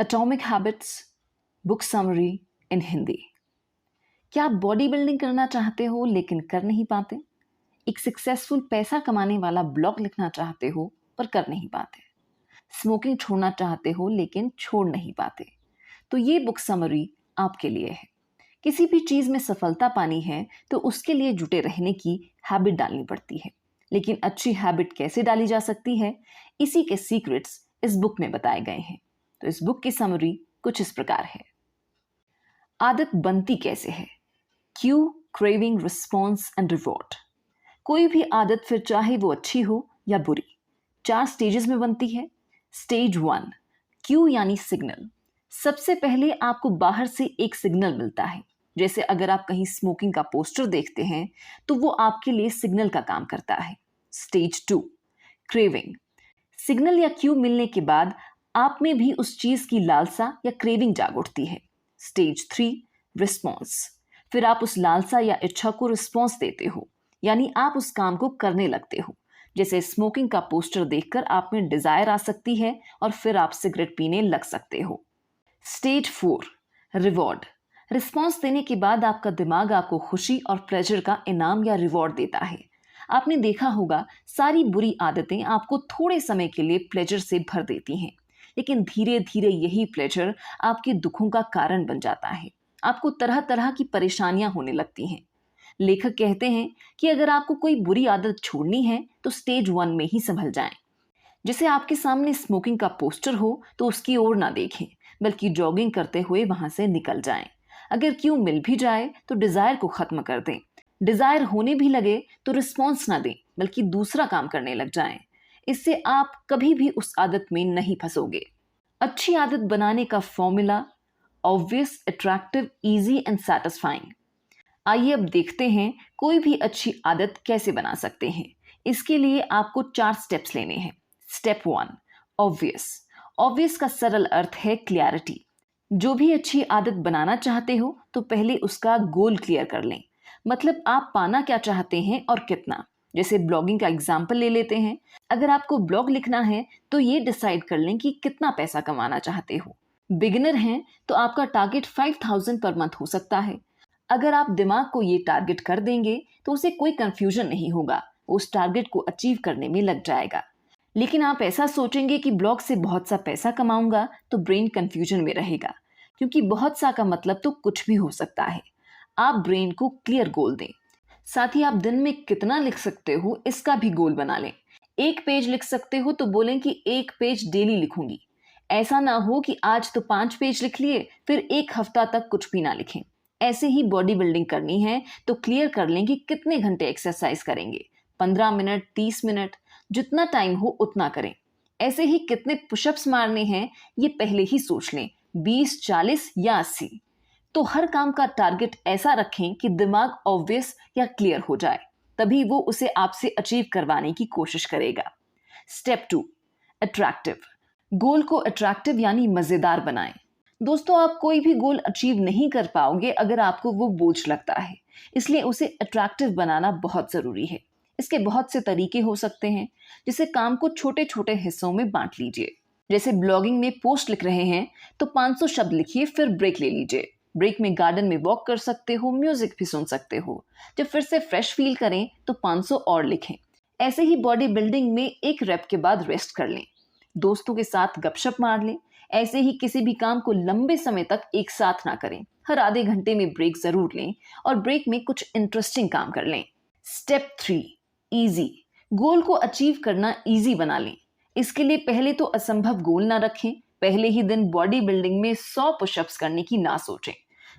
Atomic habits book summary इन हिंदी। क्या आप body building करना चाहते हो लेकिन कर नहीं पाते? एक सक्सेसफुल पैसा कमाने वाला ब्लॉग लिखना चाहते हो पर कर नहीं पाते? स्मोकिंग छोड़ना चाहते हो लेकिन छोड़ नहीं पाते? तो ये बुक समरी आपके लिए है। किसी भी चीज़ में सफलता पानी है तो उसके लिए जुटे रहने की हैबिट डालनी पड़ती है। लेकिन अच्छी हैबिट कैसे डाली जा सकती है, इसी के सीक्रेट्स इस बुक में बताए गए हैं। तो इस बुक की समरी कुछ इस प्रकार है। आदत बनती कैसे है? Q, craving, response and reward. कोई भी आदत, फिर चाहे वो अच्छी हो या बुरी, 4 स्टेजेस में बनती है। स्टेज 1, क्यू यानी सिग्नल। सबसे पहले आपको बाहर से एक सिग्नल मिलता है। जैसे अगर आप कहीं स्मोकिंग का पोस्टर देखते हैं तो वो आपके लिए सिग्नल का काम करता है। Stage 2, craving. सिग्नल या क्यू मिलने के बाद आप में भी उस चीज की लालसा या क्रेविंग जाग उठती है। Stage 3, response. फिर आप उस लालसा या इच्छा को रिस्पॉन्स देते हो, यानी आप उस काम को करने लगते हो। जैसे स्मोकिंग का पोस्टर देखकर आप में डिजायर आ सकती है और फिर आप सिगरेट पीने लग सकते हो। Stage 4, reward. रिस्पॉन्स देने के बाद आपका दिमाग आपको खुशी और प्लेजर का इनाम या रिवॉर्ड देता है। आपने देखा होगा, सारी बुरी आदतें आपको थोड़े समय के लिए प्लेजर से भर देती हैं, लेकिन धीरे धीरे यही प्लेजर आपके दुखों का कारण बन जाता है। आपको तरह तरह की परेशानियां होने लगती हैं। लेखक कहते हैं कि अगर आपको कोई बुरी आदत छोड़नी है तो स्टेज 1 में ही संभल जाएं। जैसे आपके सामने स्मोकिंग का पोस्टर हो तो उसकी ओर ना देखें, बल्कि जॉगिंग करते हुए वहां से निकल जाएं। अगर क्यों मिल भी जाए तो डिजायर को खत्म कर दें। डिजायर होने भी लगे तो रिस्पॉन्स ना दें, बल्कि दूसरा काम करने लग जाएं। इससे आप कभी भी उस आदत में नहीं फंसोगे। अच्छी आदत बनाने का formula: obvious, attractive, easy and satisfying. आइए अब देखते हैं कोई भी अच्छी आदत कैसे बना सकते हैं। इसके लिए आपको 4 स्टेप्स लेने हैं। Step 1, obvious. ऑब्वियस का सरल अर्थ है क्लैरिटी। जो भी अच्छी आदत बनाना चाहते हो तो पहले उसका गोल क्लियर कर लें। मतलब आप पाना क्या चाहते हैं और कितना। जैसे ब्लॉगिंग का एग्जाम्पल ले लेते हैं। अगर आपको ब्लॉग लिखना है तो ये डिसाइड कर लें कि कितना पैसा कमाना चाहते हो। बिगिनर हैं तो आपका टारगेट 5000 पर मंथ हो सकता है। अगर आप दिमाग को ये टारगेट कर देंगे तो उसे कोई कंफ्यूजन नहीं होगा, उस टारगेट को अचीव करने में लग जाएगा। लेकिन आप ऐसा सोचेंगे कि ब्लॉग से बहुत सा पैसा कमाऊंगा तो ब्रेन कंफ्यूजन में रहेगा, क्योंकि बहुत सा का मतलब तो कुछ भी हो सकता है। आप ब्रेन को क्लियर गोल दें। साथ ही आप दिन में कितना लिख सकते हो इसका भी गोल बना लें। 1 पेज लिख सकते हो तो बोलें कि 1 पेज डेली लिखूंगी। ऐसा ना हो कि आज तो 5 पेज लिख लिए फिर 1 हफ्ता तक कुछ भी ना लिखें। ऐसे ही बॉडी बिल्डिंग करनी है तो क्लियर कर लें कि कितने घंटे एक्सरसाइज करेंगे। 15 मिनट, 30 मिनट, जितना टाइम हो उतना करें। ऐसे ही कितने पुशअप्स मारने हैं ये पहले ही सोच लें, 20, 40 या 80। तो हर काम का टारगेट ऐसा रखें कि दिमाग ऑब्वियस या क्लियर हो जाए, तभी वो उसे आपसे अचीव करवाने की कोशिश करेगा। Step 2, attractive. गोल को अट्रैक्टिव यानी मजेदार बनाएं। दोस्तों, आप कोई भी गोल अचीव नहीं कर पाओगे अगर आपको वो बोझ लगता है, इसलिए उसे अट्रैक्टिव बनाना बहुत जरूरी है। इसके बहुत से तरीके हो सकते हैं। जैसे काम को छोटे छोटे हिस्सों में बांट लीजिए। जैसे ब्लॉगिंग में पोस्ट लिख रहे हैं तो 500 शब्द लिखिए, फिर ब्रेक ले लीजिए। ब्रेक में गार्डन में वॉक कर सकते हो, म्यूजिक भी सुन सकते हो। जब फिर से फ्रेश फील करें तो 500 और लिखें। ऐसे ही बॉडी बिल्डिंग में 1 रेप के बाद रेस्ट कर लें। दोस्तों के साथ गपशप मार लें। ऐसे ही किसी भी काम को लंबे समय तक एक साथ ना करें। हर आधे घंटे में ब्रेक जरूर लें और ब्रेक में कुछ इंटरेस्टिंग काम कर लें। Step 3, easy. गोल को अचीव करना इजी बना लें। इसके लिए पहले तो असंभव गोल ना रखें। पहले ही दिन बॉडी बिल्डिंग में 100 पुशअप्स करने की ना सोचें।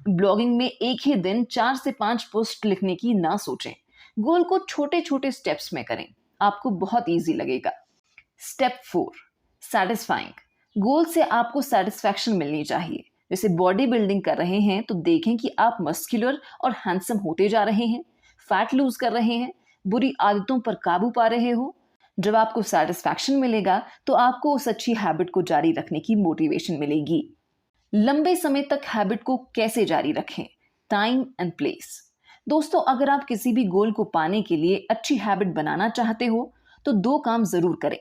ब्लॉगिंग में एक ही दिन 4 से 5 पोस्ट लिखने की ना सोचें। गोल को छोटे छोटे स्टेप्स में करें, आपको बहुत इजी लगेगा। Step 4, satisfying. गोल से आपको सेटिस्फैक्शन मिलनी चाहिए। जैसे बॉडी बिल्डिंग कर रहे हैं तो देखें कि आप मस्कुलर और हैंडसम होते जा रहे हैं, फैट लूज कर रहे हैं, बुरी आदतों पर काबू पा रहे हो। जब आपको सेटिस्फैक्शन मिलेगा तो आपको उस अच्छी हैबिट को जारी रखने की मोटिवेशन मिलेगी। लंबे समय तक हैबिट को कैसे जारी रखें? Time and place. दोस्तों, अगर आप किसी भी गोल को पाने के लिए अच्छी हैबिट बनाना चाहते हो तो 2 काम जरूर करें।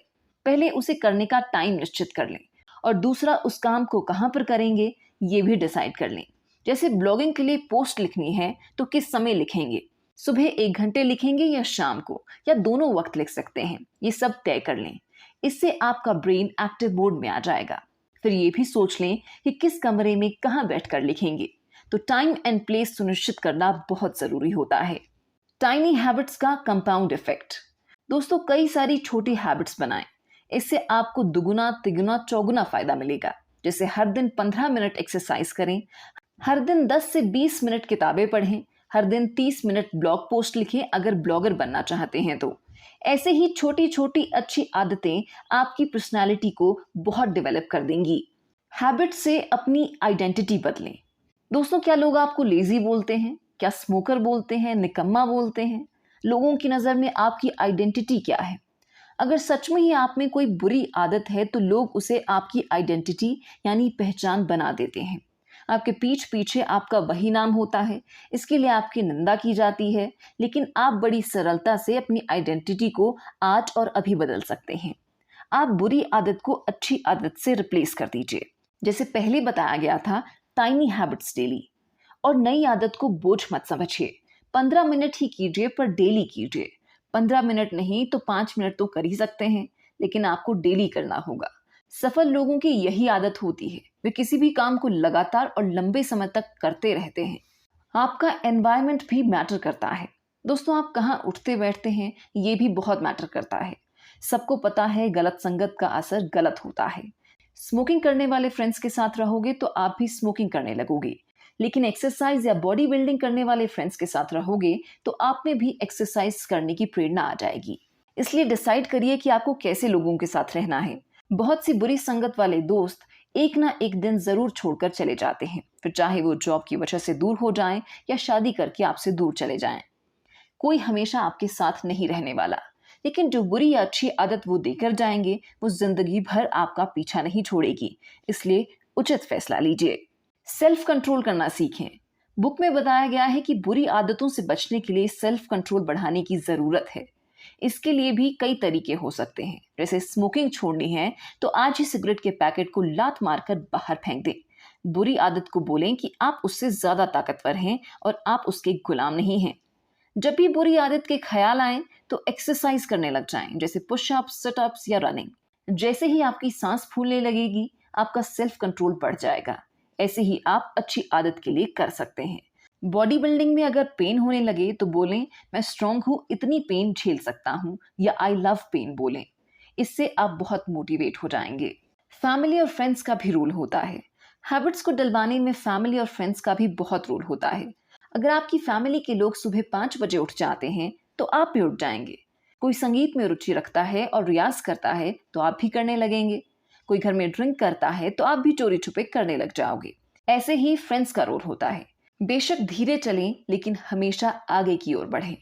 पहले उसे करने का टाइम निश्चित कर लें और दूसरा उस काम को कहाँ पर करेंगे ये भी डिसाइड कर लें। जैसे ब्लॉगिंग के लिए पोस्ट लिखनी है तो किस समय लिखेंगे, सुबह 1 घंटे लिखेंगे या शाम को, या दोनों वक्त लिख सकते हैं, ये सब तय कर लें। इससे आपका ब्रेन एक्टिव मोड में आ जाएगा। फिर ये भी सोच लें कि किस कमरे में कहाँ बैठकर लिखेंगे। तो टाइम एंड प्लेस सुनिश्चित करना बहुत जरूरी होता है। टाइनी हैबिट्स का कंपाउंड इफेक्ट। दोस्तों, कई सारी छोटी हैबिट्स बनाएं, इससे आपको दुगुना तिगुना चौगुना फायदा मिलेगा। जैसे हर दिन 15 मिनट एक्सरसाइज करें, हर दिन 10 से 20 मिनट किताबें पढ़ें, हर दिन 30 मिनट ब्लॉग पोस्ट लिखें अगर ब्लॉगर बनना चाहते हैं तो। ऐसे ही छोटी छोटी अच्छी आदतें आपकी पर्सनालिटी को बहुत डेवलप कर देंगी। हैबिट से अपनी आइडेंटिटी बदलें। दोस्तों, क्या लोग आपको लेजी बोलते हैं, क्या स्मोकर बोलते हैं, निकम्मा बोलते हैं? लोगों की नज़र में आपकी आइडेंटिटी क्या है? अगर सच में ही आप में कोई बुरी आदत है तो लोग उसे आपकी आइडेंटिटी यानी पहचान बना देते हैं। आपके पीठ पीछे आपका वही नाम होता है, इसके लिए आपकी निंदा की जाती है, लेकिन आप बड़ी सरलता से अपनी आइडेंटिटी को आज और अभी बदल सकते हैं। आप बुरी आदत को अच्छी आदत से रिप्लेस कर दीजिए। जैसे पहले बताया गया था, टाइनी हैबिट्स डेली। और नई आदत को बोझ मत समझिए। 15 मिनट ही कीजिए पर डेली कीजिए। 15 मिनट नहीं तो 5 मिनट तो कर ही सकते हैं, लेकिन आपको डेली करना होगा। सफल लोगों की यही आदत होती है, वे किसी भी काम को लगातार और लंबे समय तक करते रहते हैं। आपका एनवायरनमेंट भी मैटर करता है। दोस्तों, आप कहाँ उठते बैठते हैं ये भी बहुत मैटर करता है। सबको पता है गलत संगत का असर गलत होता है। स्मोकिंग करने वाले फ्रेंड्स के साथ रहोगे तो आप भी स्मोकिंग करने लगोगे, लेकिन एक्सरसाइज या बॉडी बिल्डिंग करने वाले फ्रेंड्स के साथ रहोगे तो आप में भी एक्सरसाइज करने की प्रेरणा आ जाएगी। इसलिए डिसाइड करिए कि आपको कैसे लोगों के साथ रहना है। बहुत सी बुरी संगत वाले दोस्त एक ना एक दिन जरूर छोड़कर चले जाते हैं, फिर चाहे वो जॉब की वजह से दूर हो जाएं या शादी करके आपसे दूर चले जाएं। कोई हमेशा आपके साथ नहीं रहने वाला, लेकिन जो बुरी या अच्छी आदत वो देकर जाएंगे वो जिंदगी भर आपका पीछा नहीं छोड़ेगी। इसलिए उचित फैसला लीजिए। सेल्फ कंट्रोल करना सीखें। बुक में बताया गया है कि बुरी आदतों से बचने के लिए सेल्फ कंट्रोल बढ़ाने की जरूरत है। इसके लिए भी कई तरीके हो सकते हैं। जैसे स्मोकिंग छोड़नी है तो आज ही सिगरेट के पैकेट को लात मारकर बाहर फेंक दें। बुरी आदत को बोलें कि आप उससे ज्यादा ताकतवर हैं और आप उसके गुलाम नहीं हैं। जब भी बुरी आदत के ख्याल आए तो एक्सरसाइज करने लग जाएं, जैसे पुशअप्स, सिटअप्स या रनिंग। जैसे ही आपकी सांस फूलने लगेगी, आपका सेल्फ कंट्रोल बढ़ जाएगा। ऐसे ही आप अच्छी आदत के लिए कर सकते हैं। बॉडी बिल्डिंग में अगर पेन होने लगे तो बोलें मैं स्ट्रांग हूं, इतनी पेन झेल सकता हूं, या आई लव पेन बोलें। इससे आप बहुत मोटिवेट हो जाएंगे। फैमिली और फ्रेंड्स का भी रोल होता है। हैबिट्स को डलवाने में फैमिली और फ्रेंड्स का भी बहुत रोल होता है। अगर आपकी फैमिली के लोग सुबह 5 बजे उठ जाते हैं तो आप भी उठ जाएंगे। कोई संगीत में रुचि रखता है और रियाज करता है तो आप भी करने लगेंगे। कोई घर में ड्रिंक करता है तो आप भी चोरी छुपे करने लग जाओगे। ऐसे ही फ्रेंड्स का रोल होता है। बेशक धीरे चलें लेकिन हमेशा आगे की ओर बढ़ें।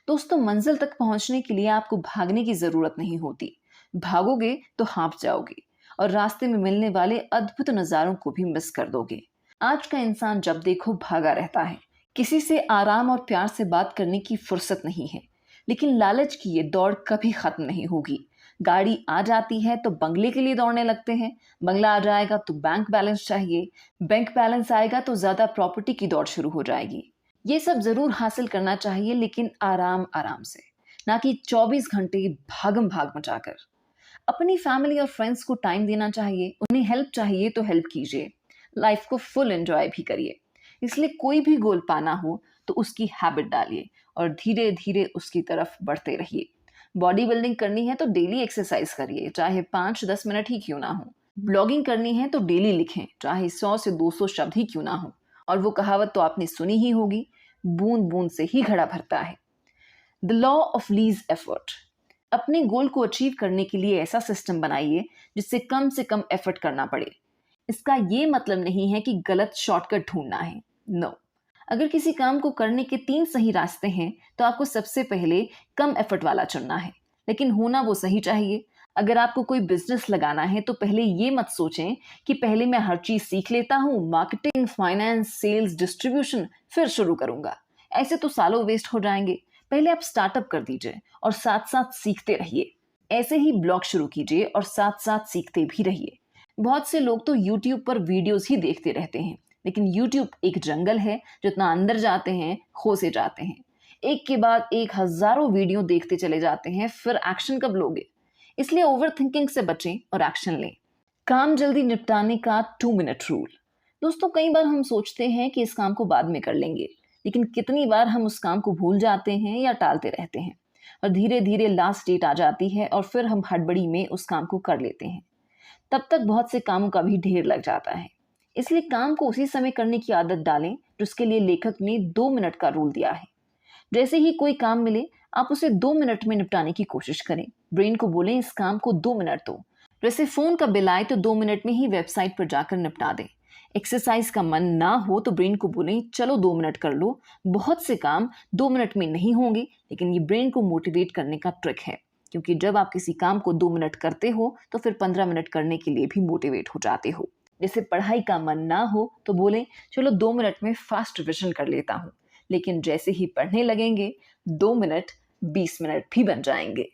दोस्तों, मंजिल तक पहुंचने के लिए आपको भागने की जरूरत नहीं होती। भागोगे तो हाँफ जाओगे और रास्ते में मिलने वाले अद्भुत नजारों को भी मिस कर दोगे। आज का इंसान जब देखो भागा रहता है। किसी से आराम और प्यार से बात करने की फुर्सत नहीं है, लेकिन लालच की ये दौड़ कभी खत्म नहीं होगी। गाड़ी आ जाती है तो बंगले के लिए दौड़ने लगते हैं, बंगला आ जाएगा तो बैंक बैलेंस चाहिए, बैंक बैलेंस आएगा तो ज्यादा प्रॉपर्टी की दौड़ शुरू हो जाएगी। ये सब जरूर हासिल करना चाहिए, लेकिन आराम आराम से, ना कि 24 घंटे भागम भाग मचाकर। अपनी फैमिली और फ्रेंड्स को टाइम देना चाहिए, उन्हें हेल्प चाहिए तो हेल्प कीजिए, लाइफ को फुल एंजॉय भी करिए। इसलिए कोई भी गोल पाना हो तो उसकी हैबिट डालिए और धीरे धीरे उसकी तरफ बढ़ते रहिए। बॉडी बिल्डिंग करनी है तो डेली एक्सरसाइज करिए, चाहे 5-10 मिनट ही क्यों ना हो। ब्लॉगिंग करनी है तो डेली लिखें, चाहे 100 से 200 शब्द ही क्यों ना हो। और वो कहावत तो आपने सुनी ही होगी, बूंद बूंद से ही घड़ा भरता है। The law of lease effort. अपने गोल को अचीव करने के लिए ऐसा सिस्टम बनाइए जिससे कम से कम एफर्ट करना पड़े। इसका ये मतलब नहीं है कि गलत शॉर्टकट ढूंढना है, नो। अगर किसी काम को करने के 3 सही रास्ते हैं तो आपको सबसे पहले कम एफर्ट वाला चुनना है, लेकिन होना वो सही चाहिए। अगर आपको कोई बिजनेस लगाना है तो पहले ये मत सोचें कि पहले मैं हर चीज सीख लेता हूँ, मार्केटिंग, फाइनेंस, सेल्स, डिस्ट्रीब्यूशन, फिर शुरू करूंगा। ऐसे तो सालों वेस्ट हो जाएंगे। पहले आप स्टार्टअप कर दीजिए और साथ साथ सीखते रहिए। ऐसे ही ब्लॉग शुरू कीजिए और साथ साथ सीखते भी रहिए। बहुत से लोग तो YouTube पर वीडियोस ही देखते रहते हैं, लेकिन YouTube एक जंगल है, जितना अंदर जाते हैं खो से जाते हैं। एक के बाद एक हजारों वीडियो देखते चले जाते हैं, फिर एक्शन कब लोगे? इसलिए ओवर थिंकिंग से बचें और एक्शन लें। काम जल्दी निपटाने का 2 मिनट रूल। दोस्तों, कई बार हम सोचते हैं कि इस काम को बाद में कर लेंगे, लेकिन कितनी बार हम उस काम को भूल जाते हैं या टालते रहते हैं, और धीरे धीरे लास्ट डेट आ जाती है और फिर हम हड़बड़ी में उस काम को कर लेते हैं। तब तक बहुत से कामों का भी ढेर लग जाता है। इसलिए काम को उसी समय करने की आदत डालें जिसके लिए लेखक ने 2 मिनट का रूल दिया है। जैसे ही कोई काम मिले, आप उसे 2 मिनट में निपटाने की कोशिश करें। ब्रेन को बोलें, इस काम को 2 मिनट दो। जैसे फोन का बिल आए तो 2 मिनट में ही वेबसाइट पर जाकर निपटा दें। एक्सरसाइज का मन ना हो तो ब्रेन को बोलें, चलो 2 मिनट कर लो। बहुत से काम 2 मिनट में नहीं होंगे, लेकिन ये ब्रेन को मोटिवेट करने का ट्रिक है, क्योंकि जब आप किसी काम को 2 मिनट करते हो तो फिर 15 मिनट करने के लिए भी मोटिवेट हो जाते हो। जैसे पढ़ाई का मन ना हो तो बोलें, चलो 2 मिनट में फास्ट रिविजन कर लेता हूँ। लेकिन जैसे ही पढ़ने लगेंगे, 2 मिनट 20 मिनट भी बन जाएंगे।